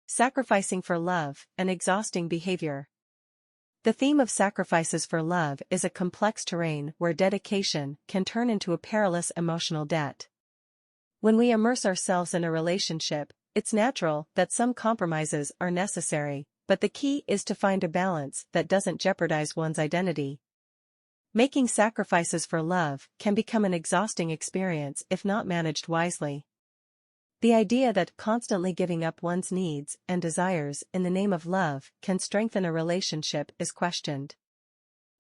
Sacrificing for love, an exhausting behavior. The theme of sacrifices for love is a complex terrain where dedication can turn into a perilous emotional debt. When we immerse ourselves in a relationship, it's natural that some compromises are necessary, but the key is to find a balance that doesn't jeopardize one's identity. Making sacrifices for love can become an exhausting experience if not managed wisely. The idea that constantly giving up one's needs and desires in the name of love can strengthen a relationship is questioned.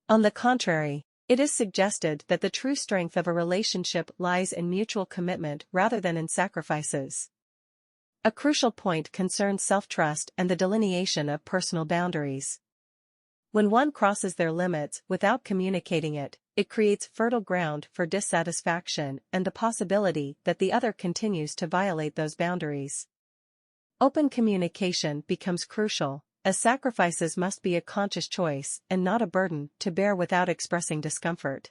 On the contrary, it is suggested that the true strength of a relationship lies in mutual commitment rather than in sacrifices. A crucial point concerns self-trust and the delineation of personal boundaries. When one crosses their limits without communicating it, it creates fertile ground for dissatisfaction and the possibility that the other continues to violate those boundaries. Open communication becomes crucial, as sacrifices must be a conscious choice and not a burden to bear without expressing discomfort.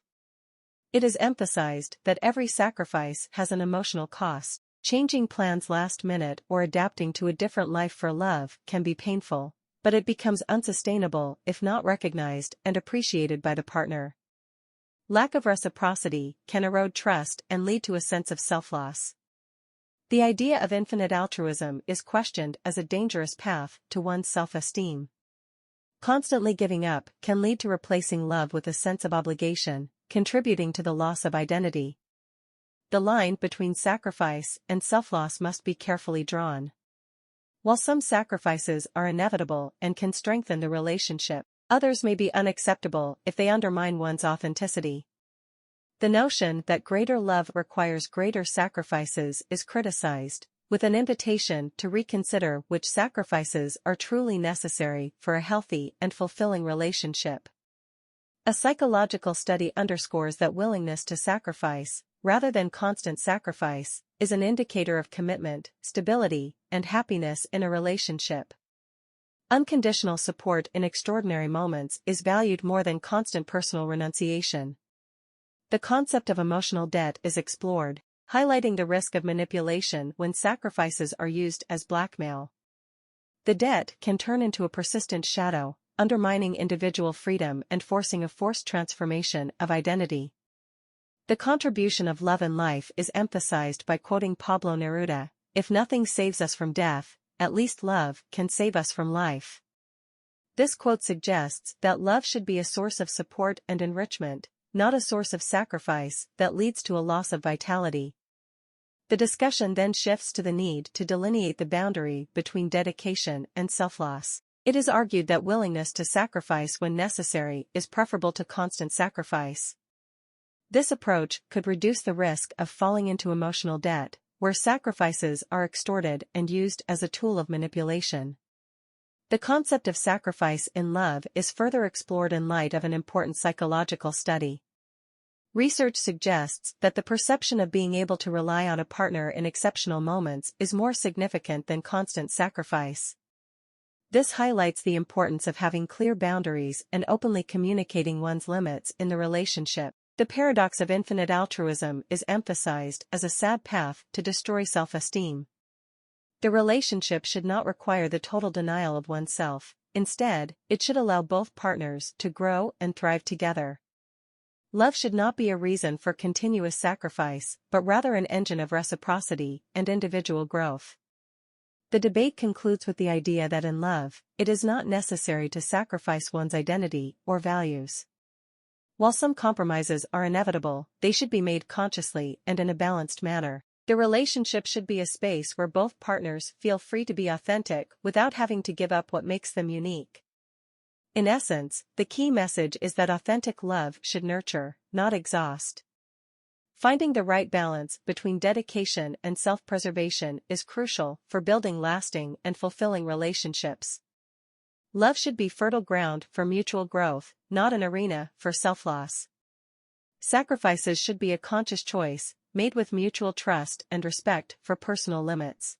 It is emphasized that every sacrifice has an emotional cost. Changing plans last minute or adapting to a different life for love can be painful, but it becomes unsustainable if not recognized and appreciated by the partner. Lack of reciprocity can erode trust and lead to a sense of self-loss. The idea of infinite altruism is questioned as a dangerous path to one's self-esteem. Constantly giving up can lead to replacing love with a sense of obligation, contributing to the loss of identity. The line between sacrifice and self-loss must be carefully drawn. While some sacrifices are inevitable and can strengthen the relationship, others may be unacceptable if they undermine one's authenticity. The notion that greater love requires greater sacrifices is criticized, with an invitation to reconsider which sacrifices are truly necessary for a healthy and fulfilling relationship. A psychological study underscores that willingness to sacrifice, rather than constant sacrifice, is an indicator of commitment, stability, and happiness in a relationship. Unconditional support in extraordinary moments is valued more than constant personal renunciation. The concept of emotional debt is explored, highlighting the risk of manipulation when sacrifices are used as blackmail. The debt can turn into a persistent shadow, undermining individual freedom and forcing a forced transformation of identity. The contribution of love in life is emphasized by quoting Pablo Neruda, "If nothing saves us from death, at least love can save us from life." This quote suggests that love should be a source of support and enrichment, not a source of sacrifice that leads to a loss of vitality. The discussion then shifts to the need to delineate the boundary between dedication and self-loss. It is argued that willingness to sacrifice when necessary is preferable to constant sacrifice. This approach could reduce the risk of falling into emotional debt, where sacrifices are extorted and used as a tool of manipulation. The concept of sacrifice in love is further explored in light of an important psychological study. Research suggests that the perception of being able to rely on a partner in exceptional moments is more significant than constant sacrifice. This highlights the importance of having clear boundaries and openly communicating one's limits in the relationship. The paradox of infinite altruism is emphasized as a sad path to destroy self-esteem. The relationship should not require the total denial of oneself. Instead, it should allow both partners to grow and thrive together. Love should not be a reason for continuous sacrifice, but rather an engine of reciprocity and individual growth. The debate concludes with the idea that in love, it is not necessary to sacrifice one's identity or values. While some compromises are inevitable, they should be made consciously and in a balanced manner. The relationship should be a space where both partners feel free to be authentic without having to give up what makes them unique. In essence, the key message is that authentic love should nurture, not exhaust. Finding the right balance between dedication and self-preservation is crucial for building lasting and fulfilling relationships. Love should be fertile ground for mutual growth, not an arena for self-loss. Sacrifices should be a conscious choice, made with mutual trust and respect for personal limits.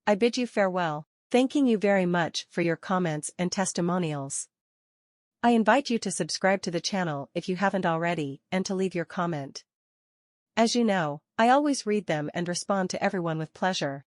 I bid you farewell, thanking you very much for your comments and testimonials. I invite you to subscribe to the channel if you haven't already and to leave your comment. As you know, I always read them and respond to everyone with pleasure.